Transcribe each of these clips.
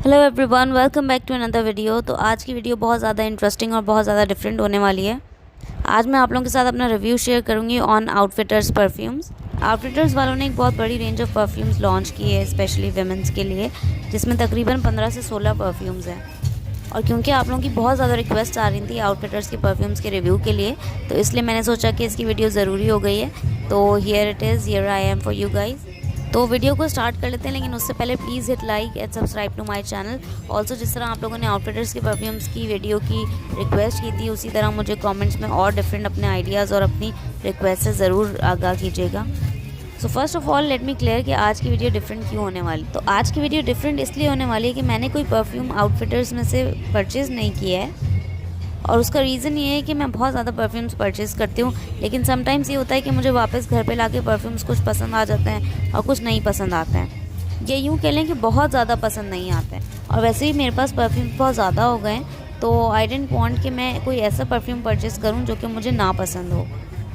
Hello everyone, welcome back to another video. तो आज की वीडियो बहुत ज़्यादा इंटरेस्टिंग और बहुत ज़्यादा डिफरेंट होने वाली है। आज मैं आप लोगों के साथ अपना रिव्यू शेयर करूंगी ऑन आउटफिटर्स परफ्यूम्स। आउटफिटर्स वालों ने एक बहुत बड़ी रेंज ऑफ परफ्यूम्स लॉन्च की है स्पेशली विमेंस के लिए, जिसमें तकरीबन 15 से 16 परफ्यूम्स हैं। और क्योंकि आप लोगों की बहुत ज़्यादा रिक्वेस्ट आ रही थी आउटफिटर्स के परफ्यूम्स के रिव्यू के लिए, तो इसलिए मैंने सोचा कि इसकी वीडियो ज़रूरी हो गई है। तो here it is, here I am for you guys. तो वीडियो को स्टार्ट कर लेते हैं, लेकिन उससे पहले please hit like and subscribe to my channel. Also जिस तरह आप लोगों ने आउटफिटर्स के परफ्यूम्स की वीडियो की रिक्वेस्ट की थी, उसी तरह मुझे कमेंट्स में और डिफरेंट अपने आइडियाज़ और अपनी रिक्वेस्ट से ज़रूर आगाह कीजिएगा। So first of all let me clear कि आज की वीडियो डिफरेंट क्यों होने वाली। तो आज की वीडियो डिफरेंट इसलिए होने वाली है कि मैंने कोई परफ्यूम आउटफिटर्स में से परचेज़ नहीं किया है, और उसका रीज़न ये है कि मैं बहुत ज़्यादा परफ्यूम्स परचेज़ करती हूँ, लेकिन समटाइम्स ये होता है कि मुझे वापस घर पे लाके परफ्यूम्स कुछ पसंद आ जाते हैं और कुछ नहीं पसंद आते हैं। ये यूँ कह लें कि बहुत ज़्यादा पसंद नहीं आते हैं, और वैसे ही मेरे पास परफ्यूम्स बहुत ज़्यादा हो गए हैं, तो आई डेंट वांट कि मैं कोई ऐसा परफ्यूम परचेज़ करूँ जो कि मुझे ना पसंद हो।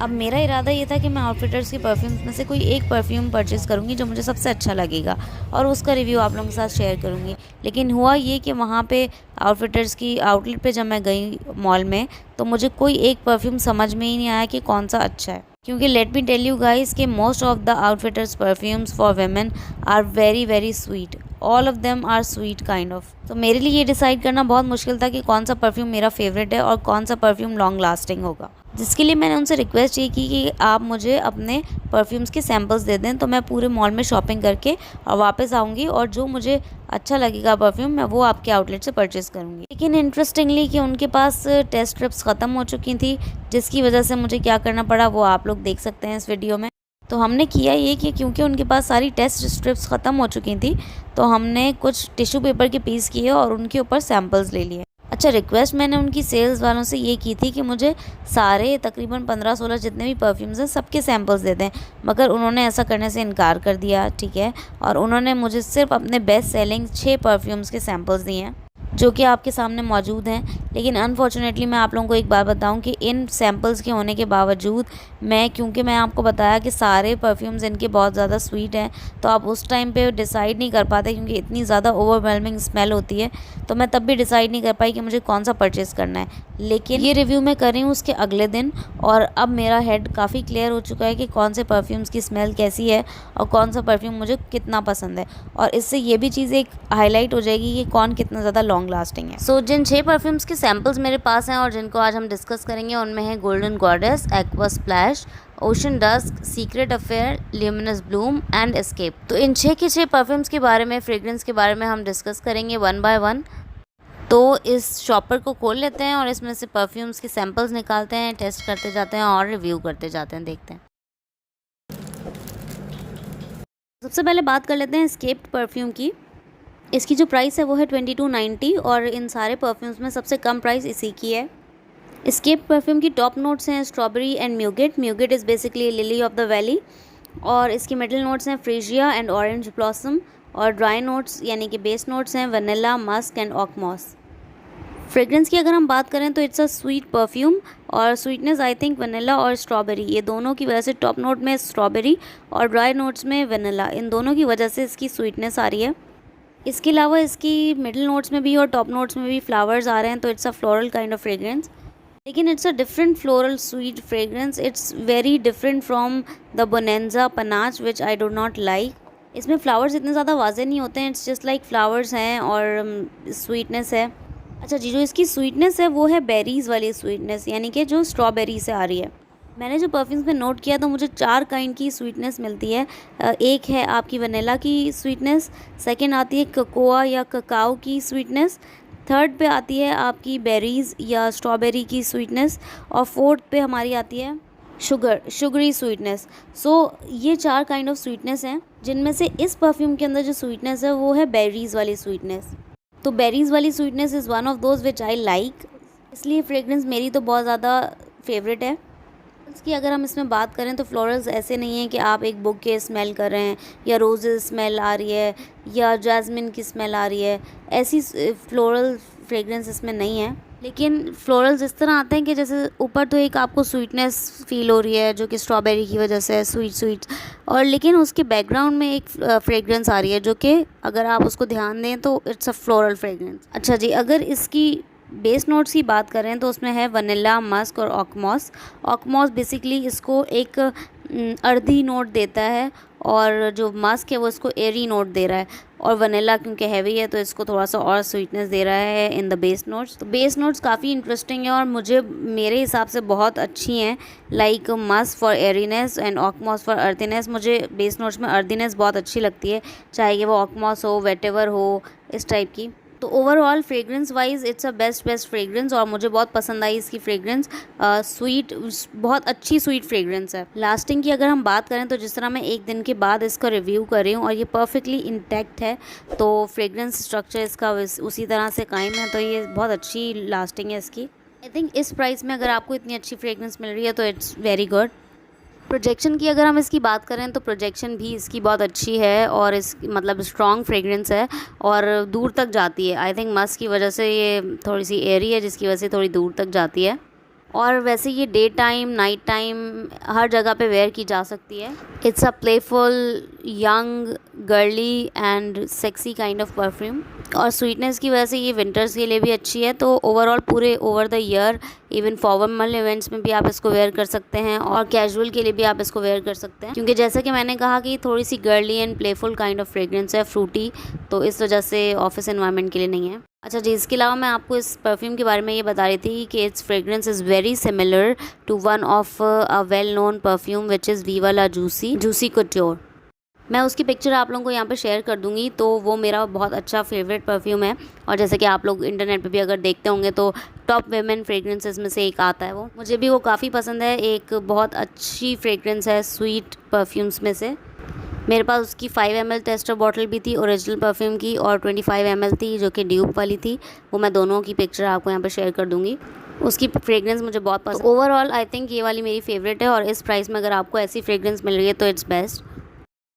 अब मेरा इरादा ये था कि मैं आउटफिटर्स के परफ्यूम्स में से कोई एक परफ्यूम परचेज़ करूँगी जो मुझे सबसे अच्छा लगेगा, और उसका रिव्यू आप लोगों के साथ शेयर करूँगी। लेकिन हुआ ये कि वहाँ पे आउटफिटर्स की आउटलेट पे जब मैं गई मॉल में, तो मुझे कोई एक परफ्यूम समझ में ही नहीं आया कि कौन सा अच्छा है। क्योंकि let me tell you guys कि most of the outfitters perfumes for women are very very sweet. All of them are sweet kind of. तो मेरे लिए ये डिसाइड करना बहुत मुश्किल था कि कौन सा परफ्यूम मेरा फेवरेट है और कौन सा परफ्यूम लॉन्ग लास्टिंग होगा, जिसके लिए मैंने उनसे रिक्वेस्ट ये की कि आप मुझे अपने परफ्यूम्स के सैम्पल्स दे दें, तो मैं पूरे मॉल में शॉपिंग करके और वापस आऊँगी, और जो मुझे अच्छा लगेगा परफ्यूम मैं वो आपके आउटलेट से परचेज़ करूँगी। लेकिन इंटरेस्टिंगली कि उनके पास टेस्ट स्ट्रिप्स ख़त्म हो चुकी थी, जिसकी वजह से मुझे क्या करना पड़ा वो आप लोग देख सकते हैं इस वीडियो में। तो हमने किया ये कि क्योंकि उनके पास सारी टेस्ट स्ट्रिप्स ख़त्म हो चुकी थी, तो हमने कुछ टिश्यू पेपर के पीस किए और उनके ऊपर सैम्पल्स ले लिए। अच्छा, रिक्वेस्ट मैंने उनकी सेल्स वालों से ये की थी कि मुझे सारे तकरीबन 15-16 जितने भी परफ्यूम्स हैं सबके सैम्पल्स दे दें, मगर उन्होंने ऐसा करने से इनकार कर दिया, ठीक है। और उन्होंने मुझे सिर्फ अपने बेस्ट सेलिंग 6 परफ्यूम्स के सैम्पल्स दिए हैं, जो कि आपके सामने मौजूद हैं। लेकिन अनफॉर्चुनेटली मैं आप लोगों को एक बात बताऊं कि इन सैम्पल्स के होने के बावजूद क्योंकि मैं आपको बताया कि सारे परफ्यूम्स इनके बहुत ज़्यादा स्वीट हैं, तो आप उस टाइम पे डिसाइड नहीं कर पाते क्योंकि इतनी ज़्यादा ओवरवेलमिंग स्मेल होती है। तो मैं तब भी डिसाइड नहीं कर पाई कि मुझे कौन सा परचेज़ करना है। लेकिन ये रिव्यू मैं कर रही हूँ उसके अगले दिन, और अब मेरा हेड काफ़ी क्लियर हो चुका है कि कौन से परफ्यूम्स की स्मेल कैसी है और कौन सा परफ्यूम मुझे कितना पसंद है, और इससे ये भी चीज़ एक हाईलाइट हो जाएगी कि कौन कितना ज़्यादा लॉन्ग लास्टिंग है। सो जिन 6 परफ्यूम्स के सैम्पल्स मेरे पास हैं और जिनको आज हम डिस्कस करेंगे, उनमें है golden goddess, aqua splash, ocean dusk, secret affair, luminous bloom and escape. तो इन 6 के 6 परफ्यूम्स के बारे में, फ्रेग्रेंस के बारे में हम डिस्कस करेंगे वन बाय वन। तो इस शॉपर को खोल लेते हैं और इसमें से परफ्यूम्स के सैम्पल्स निकालते हैं, टेस्ट करते जाते हैं और रिव्यू करते जाते हैं। देखते हैं। सबसे पहले बात कर लेते हैं एस्केप परफ्यूम की। इसकी जो प्राइस है वो है 2290, और इन सारे परफ्यूम्स में सबसे कम प्राइस इसी की है। एस्केप परफ्यूम की टॉप नोट्स हैं strawberry and muguet. Muguet is basically lily of the valley. और इसकी मिडिल नोट्स हैं फ्रेजिया एंड ऑरेंज ब्लॉसम, और ड्राई नोट्स यानी कि बेस नोट्स हैं वनीला, मस्क एंड ऑकमॉस। फ्रेग्रेंस की अगर हम बात करें तो इट्स अ स्वीट परफ्यूम, और स्वीटनेस आई थिंक वनीला और स्ट्रॉबेरी, ये दोनों की वजह से टॉप नोट में स्ट्रॉबेरी और ड्राई नोट्स में वनीला, इन दोनों की वजह से इसकी स्वीटनेस आ रही है। इसके अलावा इसकी मिडिल नोट्स में भी और टॉप नोट्स में भी फ्लावर्स आ रहे हैं, तो it's a floral kind of fragrance. लेकिन it's a different floral sweet fragrance. It's very different from the bonanza panache which I do not like. इसमें फ्लावर्स इतने ज़्यादा वाजे नहीं होते हैं, इट्स जस्ट लाइक फ्लावर्स हैं और स्वीटनेस है। अच्छा जी, जो इसकी स्वीटनेस है वो है बेरीज़ वाली स्वीटनेस, यानी कि जो स्ट्रॉबेरी से आ रही है। मैंने जो परफ्यूम्स में नोट किया तो मुझे 4 काइंड की स्वीटनेस मिलती है। एक है आपकी वनीला की स्वीटनेस, सेकंड आती है कोकोआ या ककाओ की स्वीटनेस, थर्ड पे आती है आपकी बेरीज़ या स्ट्रॉबेरी की स्वीटनेस, और फोर्थ पे हमारी आती है शुगरी स्वीटनेस। सो ये 4 काइंड ऑफ स्वीटनेस हैं, जिनमें से इस परफ्यूम के अंदर जो स्वीटनेस है वो है बेरीज़ वाली स्वीटनेस। तो बेरीज़ वाली sweetness is one of those which I like, इसलिए फ्रेग्रेंस मेरी तो बहुत ज़्यादा फेवरेट है। इसकी अगर हम इसमें बात करें तो फ्लोरल्स ऐसे नहीं हैं कि आप एक बुके स्मेल कर रहे हैं या रोज़ेस स्मेल आ रही है या जैस्मिन की स्मेल आ रही है, ऐसी फ्लोरल फ्रेग्रेंस इसमें नहीं है। लेकिन फ्लोरल्स इस तरह आते हैं कि जैसे ऊपर तो एक आपको स्वीटनेस फील हो रही है जो कि स्ट्रॉबेरी की वजह से है, स्वीट स्वीट, और लेकिन उसके बैकग्राउंड में एक फ्रेग्रेंस आ रही है जो कि अगर आप उसको ध्यान दें तो इट्स अ फ्लोरल फ्रेग्रेंस। अच्छा जी, अगर इसकी बेस नोट्स की बात करें तो उसमें है वनीला, मस्क और ऑकमॉस। ऑकमॉस बेसिकली इसको एक अर्दी नोट देता है, और जो मस्क है वो इसको एरी नोट दे रहा है, और वनीला क्योंकि हैवी है तो इसको थोड़ा सा और स्वीटनेस दे रहा है इन द बेस नोट्स। तो बेस नोट्स काफ़ी इंटरेस्टिंग है और मुझे मेरे हिसाब से बहुत अच्छी हैं। Like musk for airiness and oakmoss for earthiness. मुझे बेस नोट्स में अर्दीनेस बहुत अच्छी लगती है, चाहे वो ऑकमॉस हो, वेटेवर हो, इस टाइप की। तो overall fragrance wise it's a best fragrance, और मुझे बहुत पसंद आई इसकी फ्रेग्रेंस। स्वीट, बहुत अच्छी स्वीट फ्रेग्रेंस है। लास्टिंग की अगर हम बात करें तो जिस तरह मैं एक दिन के बाद इसका रिव्यू कर रही हूँ और ये परफेक्टली इंटैक्ट है, तो फ्रेग्रेंस स्ट्रक्चर इसका उसी तरह से कायम है, तो ये बहुत अच्छी लास्टिंग है इसकी। आई थिंक इस प्राइस में अगर आपको इतनी अच्छी फ्रेग्रेंस मिल रही है तो इट्स वेरी गुड। प्रोजेक्शन की अगर हम इसकी बात करें तो प्रोजेक्शन भी इसकी बहुत अच्छी है, और इस मतलब स्ट्रॉन्ग फ्रेग्रेंस है और दूर तक जाती है। आई थिंक मस्क की वजह से ये थोड़ी सी एयरी है जिसकी वजह से थोड़ी दूर तक जाती है, और वैसे ये डे टाइम, नाइट टाइम, हर जगह पे वेयर की जा सकती है। It's a playful, young, girly and sexy kind of perfume, और स्वीटनेस की वजह से ये विंटर्स के लिए भी अच्छी है। तो ओवरऑल पूरे over the year, even formal events में भी आप इसको वेयर कर सकते हैं, और कैजुअल के लिए भी आप इसको वेयर कर सकते हैं, क्योंकि जैसा कि मैंने कहा कि थोड़ी सी girly and playful kind of fragrance है, फ्रूटी, तो इस वजह से ऑफिस एनवायरनमेंट के लिए नहीं है। अच्छा जी, इसके अलावा मैं आपको इस परफ्यूम के बारे में ये बता रही थी कि it's fragrance is very similar to one of a well known perfume which is Viva La Juicy Couture. मैं उसकी पिक्चर आप लोगों को यहाँ पे शेयर कर दूँगी, तो वो मेरा बहुत अच्छा फेवरेट परफ्यूम है, और जैसे कि आप लोग इंटरनेट पे भी अगर देखते होंगे तो टॉप वेमेन फ्रेग्रेंसेस में से एक आता है वो। मुझे भी वो काफ़ी पसंद है, एक बहुत अच्छी फ्रेग्रेंस है स्वीट परफ्यूम्स में से। मेरे पास उसकी 5 ml टेस्टर बॉटल भी थी ओरिजिनल परफ्यूम की, और 25 ml थी जो कि ड्यूब वाली थी। वो मैं दोनों की पिक्चर आपको यहाँ पे शेयर कर दूँगी। उसकी फ्रेग्रेंस मुझे बहुत पसंद। ओवरऑल आई थिंक ये वाली मेरी फेवरेट है, और इस प्राइस में अगर आपको ऐसी फ्रेग्रेंस मिल रही है तो इट्स बेस्ट।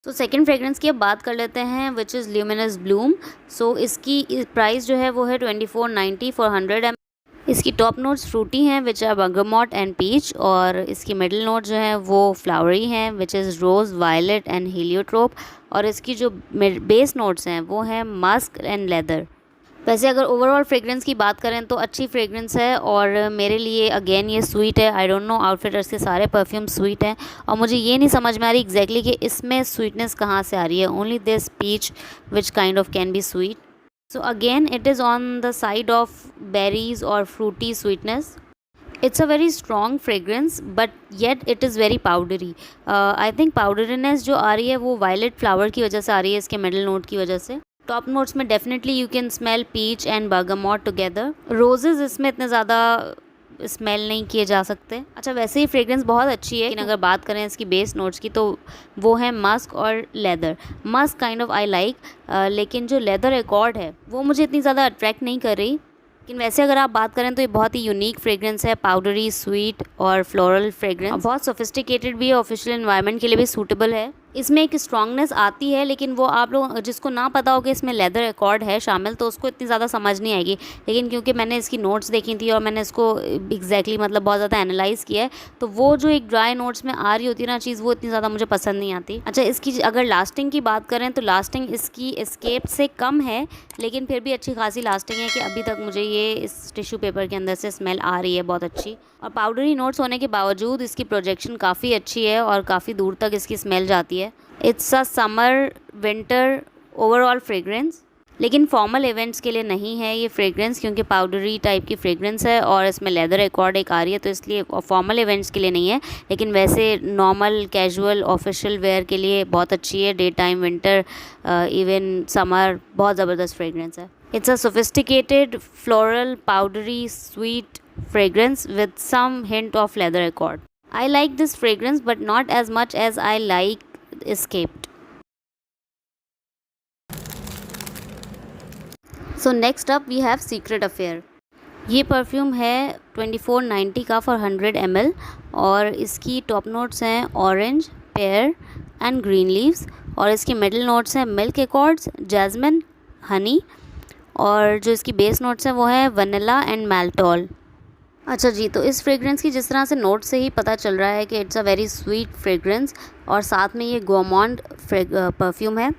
तो सेकंड फ्रेग्रेंस की अब बात कर लेते हैं, which is luminous bloom. So इसकी प्राइस जो है वो है 2490 फॉर 100 ml। इसकी टॉप नोट्स फ्रूटी हैं which are bergamot and peach, और इसकी मिडिल नोट जो है वो फ्लावरी हैं which is rose, violet and heliotrope, और इसकी जो बेस नोट्स हैं वो हैं मस्क एंड लेदर। वैसे अगर ओवरऑल फ्रेग्रेंस की बात करें तो अच्छी फ्रेग्रेंस है, और मेरे लिए अगेन ये स्वीट है। आई डोंट नो, आउटफिटर्स के सारे परफ्यूम स्वीट हैं, और मुझे ये नहीं समझ में आ रही एग्जैक्टली कि इसमें स्वीटनेस कहाँ से आ रही है। Only this peach which kind of can be sweet. So again it is on the side of berries or fruity sweetness. It's a very strong fragrance but yet it is very powdery. I think powderiness जो आ रही है वो violet flower की वजह से आ रही है, इसके middle note की वजह से। टॉप नोट्स में definitely you can smell peach and bergamot together. Roses इसमें इतने ज़्यादा स्मेल नहीं किए जा सकते। अच्छा, वैसे ही फ्रेग्रेंस बहुत अच्छी है, लेकिन अगर बात करें इसकी बेस नोट्स की तो वो है मस्क और leather. Musk kind of I like, लेकिन जो लेदर एकॉर्ड है वो मुझे इतनी ज़्यादा अट्रैक्ट नहीं कर रही। लेकिन वैसे अगर आप बात करें तो ये बहुत ही यूनिक फ्रेग्रेंस है, पाउडरी, स्वीट और फ्लोरल फ्रेग्रेंस, बहुत सोफिस्टिकेटेड भी है, ऑफिशियल एनवायरनमेंट के लिए भी सूटेबल है। इसमें एक स्ट्रॉन्गनेस आती है, लेकिन वो आप लोग जिसको ना पता हो कि इसमें लेदर एकॉर्ड है शामिल तो उसको इतनी ज़्यादा समझ नहीं आएगी। लेकिन क्योंकि मैंने इसकी नोट्स देखी थी और मैंने इसको एग्जैक्टली मतलब बहुत ज़्यादा एनालाइज़ किया है, तो वो जो एक ड्राई नोट्स में आ रही होती है ना चीज़, वो इतनी ज़्यादा मुझे पसंद नहीं आती। अच्छा, इसकी अगर लास्टिंग की बात करें तो लास्टिंग इसकी एस्केप से कम है, लेकिन फिर भी अच्छी खासी लास्टिंग है कि अभी तक मुझे ये इस टिश्यू पेपर के अंदर से स्मेल आ रही है बहुत अच्छी। और पाउडरी नोट्स होने के बावजूद इसकी प्रोजेक्शन काफ़ी अच्छी है और काफ़ी दूर तक इसकी स्मेल जाती है। It's a summer winter overall fragrance, लेकिन फॉर्मल इवेंट्स के लिए नहीं है ये फ्रेग्रेंस, क्योंकि पाउडरी टाइप की फ्रेग्रेंस है और इसमें लेदर एकॉर्ड एक आ रही है, तो इसलिए फॉर्मल इवेंट्स के लिए नहीं है। लेकिन वैसे नॉर्मल कैजुअल ऑफिशियल वेयर के लिए बहुत अच्छी है। Day time, winter, even summer, बहुत ज़बरदस्त फ्रेग्रेंस है। It's a sophisticated floral powdery sweet fragrance with some hint of leather accord. I like this fragrance but not as much as I like Escaped. So next up we have Secret Affair. ये perfume है 2490 का for 100 ml, और इसकी top notes हैं orange, pair and green leaves, और इसकी middle notes हैं milk Accords, jasmine, Honey, और जो इसकी बेस नोट्स हैं वो है वनीला एंड माल्टोल। अच्छा जी, तो इस फ्रेग्रेंस की जिस तरह से नोट से ही पता चल रहा है कि it's a very sweet fragrance, और साथ में ये गोरमॉन्ड परफ्यूम है।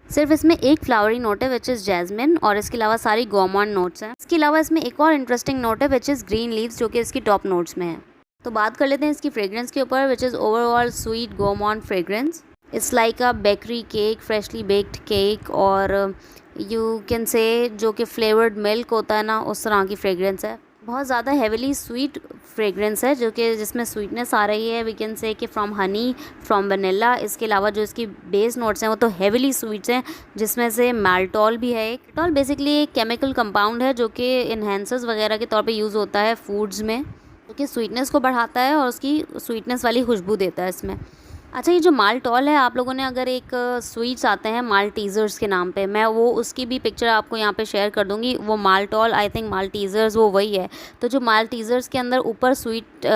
सिर्फ इसमें एक फ्लावरी नोट है विच इज़ जैस्मिन, और इसके अलावा सारी गोरमॉन्ड नोट्स हैं। इसके अलावा इसमें एक और इंटरेस्टिंग नोट है विच इज़ ग्रीन लीव्स, जो कि इसकी टॉप नोट्स में है। तो बात कर लेते हैं इसकी फ्रेग्रेंस के ऊपर, which is overall sweet gourmand fragrance. It's like a bakery cake, freshly baked cake, और यू कैन से जो कि फ्लेवर्ड मिल्क होता है ना, उस तरह की फ्रेग्रेंस है। बहुत ज़्यादा हेविली स्वीट फ्रेग्रेंस है, जो कि जिसमें स्वीटनेस आ रही है, वी कैन से कि फ्रॉम हनी, फ्रॉम वनीला। इसके अलावा जो इसकी बेस नोट्स हैं वो तो हेविली स्वीट्स हैं, जिसमें से माल्टोल भी है। माल्टोल बेसिकली एक केमिकल कंपाउंड है जो कि इन्हेंसर्स वगैरह के तौर पे यूज़ होता है फूड्स में, जो कि स्वीटनेस को बढ़ाता है और उसकी स्वीटनेस वाली खुशबू देता है इसमें। अच्छा, ये जो माल्टोल है, आप लोगों ने अगर एक स्वीट्स आते हैं माल्टीज़र्स के नाम पे, मैं वो उसकी भी पिक्चर आपको यहाँ पे शेयर कर दूँगी। वो माल्टोल, आई थिंक माल्टीज़र्स वो वही है। तो जो माल्टीज़र्स के अंदर ऊपर स्वीट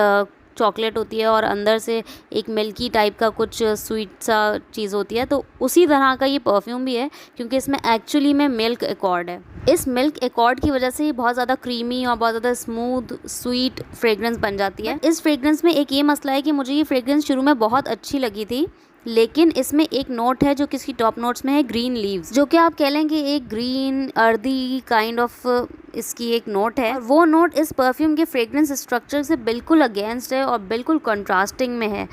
चॉकलेट होती है और अंदर से एक मिल्की टाइप का कुछ स्वीट सा चीज़ होती है, तो उसी तरह का ये परफ्यूम भी है, क्योंकि इसमें एक्चुअली में मिल्क एकॉर्ड है। इस मिल्क एकॉर्ड की वजह से ये बहुत ज़्यादा क्रीमी और बहुत ज़्यादा स्मूथ स्वीट फ्रेग्रेंस बन जाती है। इस फ्रेग्रेंस में एक ये मसला है कि मुझे ये फ्रेग्रेंस शुरू में बहुत अच्छी लगी थी, लेकिन इसमें एक नोट है जो कि इसकी टॉप नोट्स में है ग्रीन लीव्स, जो कि आप कह लें कि एक ग्रीन अर्दी काइंड ऑफ इसकी एक नोट है। वो नोट इस परफ्यूम के फ्रेग्रेंस स्ट्रक्चर से बिल्कुल अगेंस्ट है और बिल्कुल कंट्रास्टिंग में है।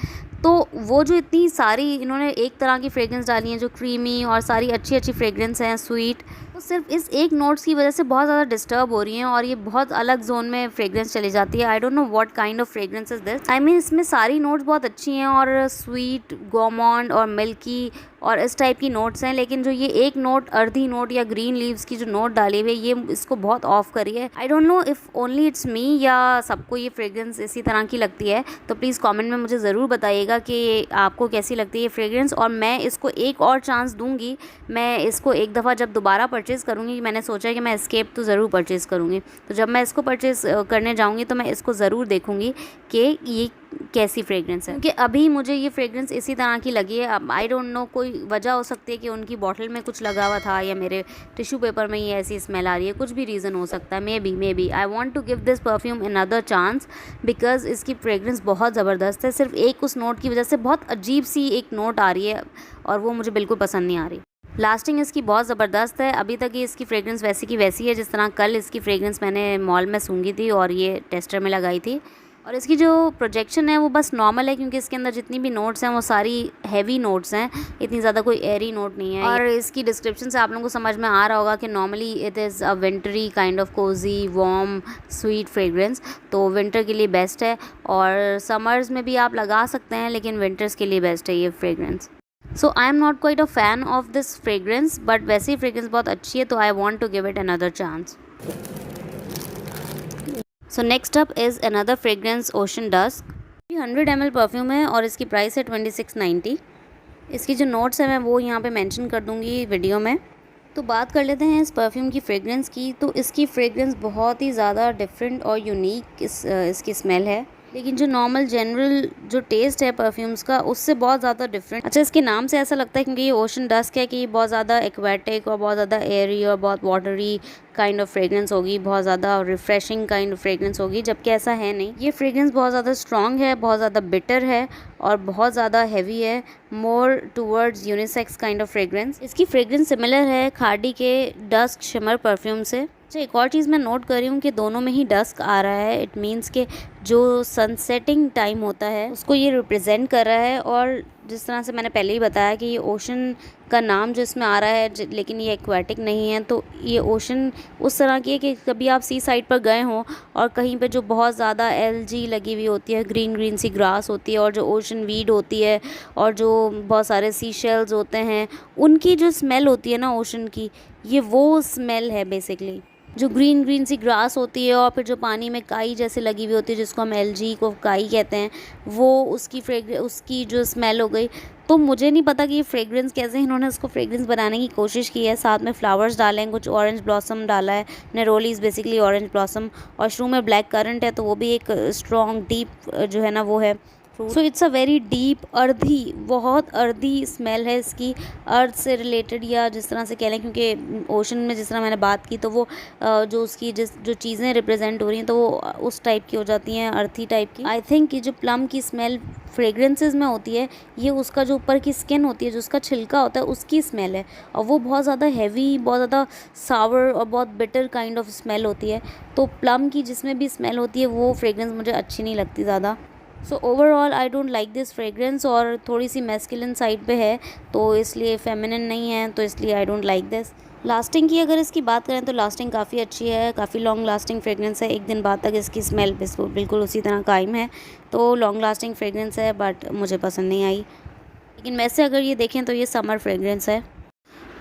तो वो जो इतनी सारी इन्होंने एक तरह की फ्रेग्रेंस डाली हैं जो क्रीमी और सारी अच्छी अच्छी फ्रेग्रेंस हैं स्वीट, तो सिर्फ इस एक नोट्स की वजह से बहुत ज़्यादा डिस्टर्ब हो रही हैं और ये बहुत अलग जोन में फ्रेग्रेंस चली जाती है। I don't know what kind of fragrance is this. I mean इसमें सारी नोट्स बहुत अच्छी हैं और स्वीट, गोरमॉन्ड और मिल्की और इस टाइप की नोट्स हैं, लेकिन जो ये एक नोट, अर्धी नोट या ग्रीन लीव्स की जो नोट डाली हुई है, ये इसको बहुत ऑफ करी है। I don't know if only it's me या सबको ये फ्रेग्रेंस इसी तरह की लगती है। तो प्लीज़ कमेंट में मुझे ज़रूर बताइएगा कि आपको कैसी लगती है ये फ्रेग्रेंस, और मैं इसको एक और चांस दूंगी। मैं इसको एक दफ़ा जब दोबारा परचेज़ करूँगी, मैंने सोचा है कि मैं एस्केप तो ज़रूर परचेज़ करूँगी, तो जब मैं इसको परचेज़ करने जाऊँगी तो मैं इसको ज़रूर देखूँगी कि ये कैसी फ्रेग्रेंस है, क्योंकि अभी मुझे ये फ्रेग्रेंस इसी तरह की लगी है। अब आई डोंट नो, कोई वजह हो सकती है कि उनकी बॉटल में कुछ लगा हुआ था या मेरे टिश्यू पेपर में ये ऐसी स्मेल आ रही है, कुछ भी रीज़न हो सकता है। Maybe I want to give this perfume another chance, because इसकी फ्रेग्रेंस बहुत ज़बरदस्त है। सिर्फ एक उस नोट की वजह से बहुत अजीब सी एक नोट आ रही है और वो मुझे बिल्कुल पसंद नहीं आ रही। लास्टिंग इसकी बहुत ज़बरदस्त है। अभी तक ये इसकी फ्रेग्रेंस वैसी की वैसी है जिस तरह कल इसकी फ्रेग्रेंस मैंने मॉल में सूंघी थी और ये टेस्टर में लगाई थी। और इसकी जो प्रोजेक्शन है वो बस नॉर्मल है, क्योंकि इसके अंदर जितनी भी नोट्स हैं वो सारी हैवी नोट्स हैं, इतनी ज़्यादा कोई एयरी नोट नहीं है। और इसकी डिस्क्रिप्शन से आप लोगों को समझ में आ रहा होगा कि normally it is a wintry kind of cosy warm sweet fragrance, तो विंटर के लिए बेस्ट है और समर्स में भी आप लगा सकते हैं, लेकिन विंटर्स के लिए बेस्ट है ये fragrance. So I am not quite a fan of this fragrance, but वैसे ही फ्रेग्रेंस बहुत अच्छी है, तो I want to give it another chance. So next up is another fragrance ocean dusk. 100 ml perfume है और इसकी प्राइस है 2690। इसकी जो नोट्स हैं मैं वो यहाँ पे मेंशन कर दूँगी वीडियो में। तो बात कर लेते हैं इस परफ्यूम की फ्रेग्रेंस की। तो इसकी फ्रेग्रेंस बहुत ही ज़्यादा डिफरेंट और यूनिक इसकी स्मेल है, लेकिन जो नॉर्मल जनरल जो टेस्ट है परफ्यूम्स का उससे बहुत ज़्यादा डिफरेंट। अच्छा, इसके नाम से ऐसा लगता है क्योंकि ये ओशन डस्क है कि ये बहुत ज़्यादा एक्वेटिक और बहुत ज़्यादा एयरी और बहुत वाटरी काइंड ऑफ फ्रेग्रेंस होगी, बहुत ज़्यादा रिफ्रेशिंग काइंड ऑफ फ्रेग्रेंस होगी, जबकि ऐसा है नहीं। ये फ्रेग्रेंस बहुत ज़्यादा स्ट्रॉन्ग है, बहुत ज़्यादा बिटर है और बहुत ज़्यादा हैवी है, more towards unisex kind of fragrance. इसकी फ्रेग्रेंस सिमिलर है खाड़ी के डस्क शिमर परफ्यूम से। अच्छा, एक और चीज़ मैं नोट कर रही हूँ कि दोनों में ही डस्क आ रहा है। इट मीन्स के जो सनसेटिंग टाइम होता है उसको ये रिप्रेजेंट कर रहा है। और जिस तरह से मैंने पहले ही बताया कि ये ओशन का नाम जो इसमें आ रहा है, लेकिन ये एक्वेटिक नहीं है, तो ये ओशन उस तरह की है कि कभी आप सी साइड पर गए हों और कहीं पे जो बहुत ज़्यादा एलजी लगी हुई होती है, ग्रीन ग्रीन सी ग्रास होती है और जो ओशन वीड होती है और जो बहुत सारे सी शेल्स होते हैं, उनकी जो स्मेल होती है ना ओशन की, ये वो स्मेल है बेसिकली। जो ग्रीन ग्रीन सी ग्रास होती है और फिर जो पानी में काई जैसे लगी हुई होती है जिसको हम एलजी को काई कहते हैं, वो उसकी जो स्मेल हो गई। तो मुझे नहीं पता कि ये फ्रेग्रेंस कैसे इन्होंने उसको फ्रेग्रेंस बनाने की कोशिश की है। साथ में फ्लावर्स डाले हैं, कुछ ऑरेंज ब्लॉसम डाला है, नेरोलीज बेसिकली ऑरेंज ब्लॉसम, और शुरू में ब्लैक करंट है, तो वो भी एक स्ट्रॉन्ग डीप जो है ना वो है so it's a very deep earthy, बहुत अर्दी स्मेल है इसकी, अर्थ से रिलेटेड या जिस तरह से कह लें, क्योंकि ओशन में जिस तरह मैंने बात की तो वो जो उसकी जो चीज़ें रिप्रेजेंट हो रही हैं तो वो उस टाइप की हो जाती हैं, अर्थी टाइप की। आई थिंक ये जो प्लम की स्मेल फ्रेग्रेंसेस में होती है, ये उसका जो ऊपर की स्किन होती है, जो उसका छिलका होता है, उसकी स्मेल है, और वो बहुत ज़्यादा हैवी, बहुत ज़्यादा सावर और बहुत बिटर काइंड ऑफ स्मेल होती है। तो प्लम की जिसमें भी स्मेल होती है वो फ्रेग्रेंस मुझे अच्छी नहीं लगती ज़्यादा। So overall I don't like this fragrance, और थोड़ी सी मैस्कुलिन साइड पे है तो इसलिए फेमिनिन नहीं है, तो इसलिए I don't like this. Lasting की अगर इसकी बात करें तो लास्टिंग काफ़ी अच्छी है, काफ़ी लॉन्ग लास्टिंग फ्रेग्रेंस है, एक दिन बाद तक इसकी स्मेल बिल्कुल उसी तरह कायम है, तो लॉन्ग लास्टिंग फ्रेग्रेंस है, बट मुझे पसंद नहीं आई। लेकिन वैसे अगर ये देखें तो ये समर फ्रेग्रेंस है।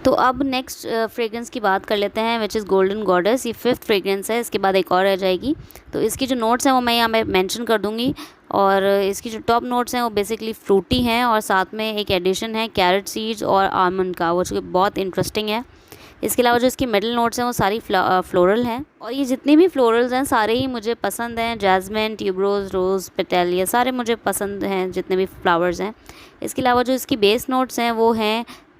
तो अब नेक्स्ट फ्रेग्रेंस की बात कर लेते हैं, विच इज़ गोल्डन गॉडेस। ये 5th फ्रेग्रेंस है, इसके बाद एक और रह जाएगी। तो इसकी जो नोट्स हैं वो मैं यहाँ पे मेंशन कर दूँगी, और इसकी जो टॉप नोट्स हैं वो बेसिकली फ्रूटी हैं, और साथ में एक एडिशन है कैरेट सीड्स और आलमंड का, वो जो बहुत इंटरेस्टिंग है। इसके अलावा जो इसकी मिडल नोट्स हैं वो सारी फ्लोरल हैं, और ये जितनी भी फ्लोरल्स हैं सारे ही मुझे पसंद हैं। जैस्मिन, ट्यूबरोज, रोज़, पेटेलिया, सारे मुझे पसंद हैं जितने भी फ्लावर्स हैं। इसके अलावा जो इसकी बेस नोट्स हैं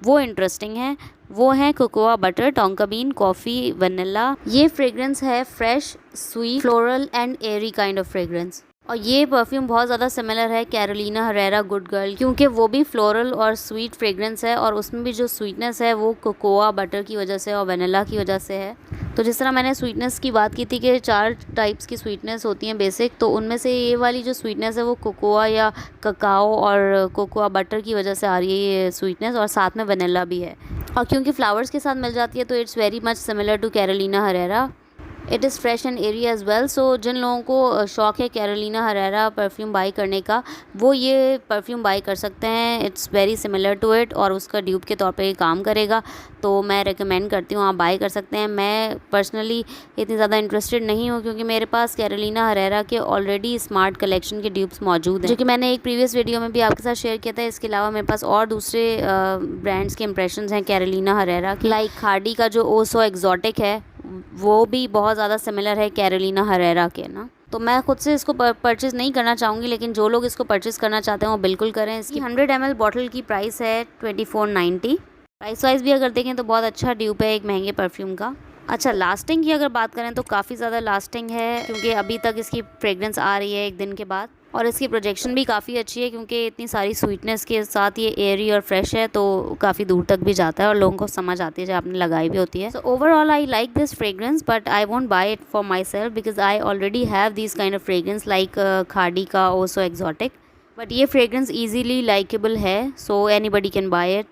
वो इंटरेस्टिंग हैं, वो हैं cocoa butter, tonka bean, coffee, vanilla. ये फ्रेग्रेंस है fresh, sweet, floral and airy kind of fragrance. और ये परफ्यूम बहुत ज़्यादा सिमिलर है कैरोलिना हरेरा गुड गर्ल, क्योंकि वो भी फ्लोरल और स्वीट फ्रेग्रेंस है, और उसमें भी जो स्वीटनेस है वो कोकोआ बटर की वजह से और वनीला की वजह से है। तो जिस तरह मैंने स्वीटनेस की बात की थी कि 4 टाइप्स की स्वीटनेस होती हैं बेसिक, तो उनमें से ये वाली जो स्वीटनेस है वो कोकोआ या ककाओ और कोकोआ बटर की वजह से आ रही है ये स्वीटनेस, और साथ में वनीला भी है। और क्योंकि फ्लावर्स के साथ मिल जाती है तो it's very much similar to Carolina Herrera. It is fresh and airy as well. So जिन लोगों को शौक़ है कैरोलिना हरेरा परफ्यूम बाई करने का, वो ये परफ्यूम बाई कर सकते हैं। It's very similar to it, और उसका ड्यूप के तौर पे ये काम करेगा, तो मैं रिकमेंड करती हूँ आप बाई कर सकते हैं। मैं पर्सनली इतनी ज़्यादा इंटरेस्टेड नहीं हूँ, क्योंकि मेरे पास कैरोलिना हरेरा के ऑलरेडी स्मार्ट कलेक्शन के ड्यूप्स मौजूद हैं, जो कि मैंने एक प्रीवियस वीडियो में भी आपके साथ शेयर किया था। इसके अलावा मेरे पास और दूसरे ब्रांड्स के इंप्रेशंस हैं कैरोलिना हरेरा की, लाइक खाड़ी का जो ओसो एक्जॉटिक है, वो भी बहुत ज़्यादा सिमिलर है कैरोलिना हरेरा के ना। तो मैं खुद से इसको परचेज़ नहीं करना चाहूँगी, लेकिन जो लोग इसको परचेज़ करना चाहते हैं वो बिल्कुल करें। इसकी 100 ml बॉटल की प्राइस है 2490। प्राइस वाइज भी अगर देखें तो बहुत अच्छा ड्यूप है एक महंगे परफ्यूम का। अच्छा, लास्टिंग की अगर बात करें तो काफ़ी ज़्यादा लास्टिंग है, क्योंकि अभी तक इसकी फ्रेग्रेंस आ रही है एक दिन के बाद, और इसकी प्रोजेक्शन भी काफ़ी अच्छी है, क्योंकि इतनी सारी स्वीटनेस के साथ ये एयरी और फ्रेश है, तो काफ़ी दूर तक भी जाता है और लोगों को समझ आती है जब आपने लगाई भी होती है। So overall I like this fragrance, but I won't buy it for my self, because I already have this kind of fragrance like खाड़ी का ओसो एक्जॉटिक, बट ये फ्रेग्रेंस ईजीली लाइकेबल है, so anybody can buy it.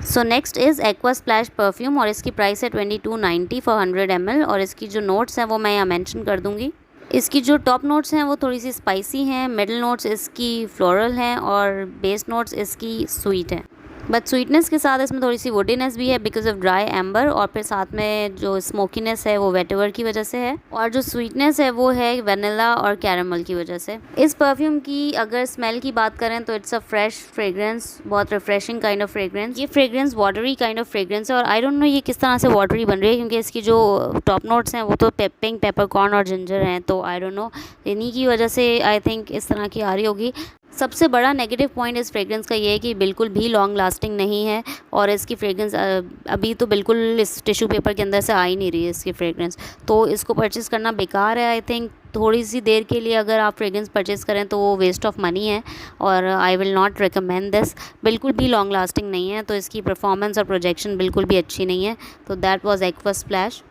So next is aqua splash perfume, और इसकी price है 2290 for 100 ml, और इसकी जो नोट्स हैं वो मैं यहाँ मेंशन कर दूँगी। इसकी जो टॉप नोट्स हैं वो थोड़ी सी स्पाइसी हैं, मिडल नोट्स इसकी फ्लोरल हैं, और बेस नोट्स इसकी स्वीट हैं, बट स्वीटनेस के साथ इसमें थोड़ी सी वुडीनेस भी है बिकॉज ऑफ ड्राई एम्बर, और फिर साथ में जो स्मोकीनेस है वो वेटिवर की वजह से है, और जो स्वीटनेस है वो है वनीला और कैरामल की वजह से। इस परफ्यूम की अगर स्मेल की बात करें तो इट्स अ फ्रेश फ्रेग्रेंस, बहुत रिफ्रेशिंग काइंड ऑफ फ्रेग्रेंस। ये fragrance watery kind of fragrance है, और आई डोंट नो ये किस तरह से वाटरी बन रही है, क्योंकि इसकी जो टॉप नोट्स हैं वो तो पिंक पेपरकॉर्न और जिंजर हैं, तो आई डोंट नो इन्हीं की वजह से आई थिंक इस तरह की आ रही होगी। सबसे बड़ा नेगेटिव पॉइंट इस फ्रेग्रेंस का ये है कि बिल्कुल भी लॉन्ग लास्टिंग नहीं है, और इसकी फ्रेग्रेंस अभी तो बिल्कुल इस टिश्यू पेपर के अंदर से आ ही नहीं रही है इसकी फ्रेग्रेंस, तो इसको परचेज़ करना बेकार है। आई थिंक थोड़ी सी देर के लिए अगर आप फ्रेग्रेंस परचेज़ करें तो वो वेस्ट ऑफ मनी है, और I will not recommend this. बिल्कुल भी लॉन्ग लास्टिंग नहीं है, तो इसकी परफॉर्मेंस और प्रोजेक्शन बिल्कुल भी अच्छी नहीं है। तो that was aqua splash.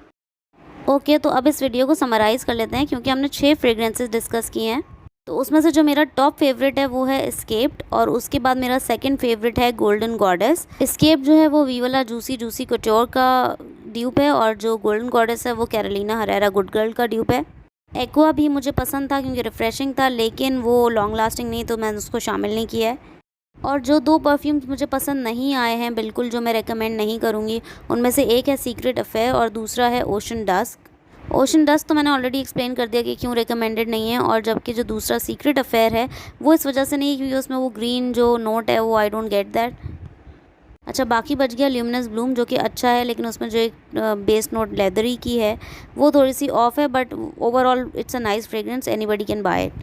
Okay, तो अब इस वीडियो को समराइज़ कर लेते हैं, क्योंकि हमने 6 फ्रेग्रेंसेस डिस्कस किए हैं। तो उसमें से जो मेरा टॉप फेवरेट है वो है एस्केप्ड, और उसके बाद मेरा सेकंड फेवरेट है गोल्डन गॉडेस। एस्केप जो है वो वीवला जूसी जूसी कटोर का ड्यूप है, और जो गोल्डन गॉडेस है वो कैरोलिना हरेरा गुड गर्ल का ड्यूप है। एक्वा भी मुझे पसंद था क्योंकि रिफ्रेशिंग था, लेकिन वो लॉन्ग लास्टिंग नहीं, तो मैंने उसको शामिल नहीं किया है। और जो 2 परफ्यूम्स मुझे पसंद नहीं आए हैं बिल्कुल, जो मैं रेकमेंड नहीं करूँगी, उनमें से एक है सीक्रेट अफेयर और दूसरा है ओशन डस्क। ओशन डस्ट तो मैंने ऑलरेडी एक्सप्लेन कर दिया कि क्यों रिकमेंडेड नहीं है, और जबकि जो दूसरा सीक्रेट अफेयर है वो इस वजह से नहीं, क्योंकि उसमें वो ग्रीन जो नोट है वो आई डोंट गेट दैट। अच्छा, बाकी बच गया ल्यूमिनस ब्लूम, जो कि अच्छा है, लेकिन उसमें जो एक बेस नोट लेदरी की है वो थोड़ी सी ऑफ है, but overall it's a nice fragrance, anybody can buy it.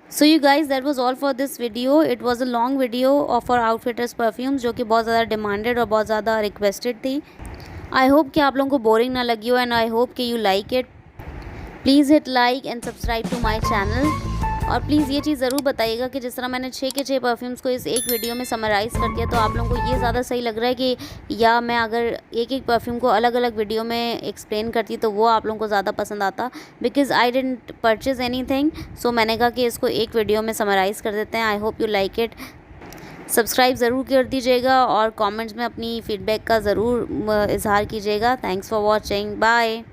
So you guys, that was all for this video. It was a long video of आवर आउटफिटर्स परफ्यूम्स, जो कि बहुत ज़्यादा डिमांडेड और बहुत ज़्यादा रिक्वेस्टेड थी। आई होप कि आप लोगों को बोरिंग ना लगी हो, एंड आई होप कि you like it. Please hit like and subscribe to my channel. और प्लीज़ ये चीज़ ज़रूर बताइएगा कि जिस तरह मैंने 6 के 6 परफ्यूम्स को इस एक वीडियो में समराइज़ कर दिया, तो आप लोगों को ये ज़्यादा सही लग रहा है कि या मैं अगर एक एक परफ्यूम को अलग अलग वीडियो में एक्सप्लेन करती तो वो आप लोगों को ज़्यादा पसंद आता। Because I didn't purchase anything, so मैंने कहा कि इसको एक वीडियो में समराइज़ कर देते हैं। I hope you like it. Subscribe ज़रूर कर दीजिएगा और कमेंट्स में अपनी फ़ीडबैक का ज़रूर इज़हार कीजिएगा। Thanks for watching, bye.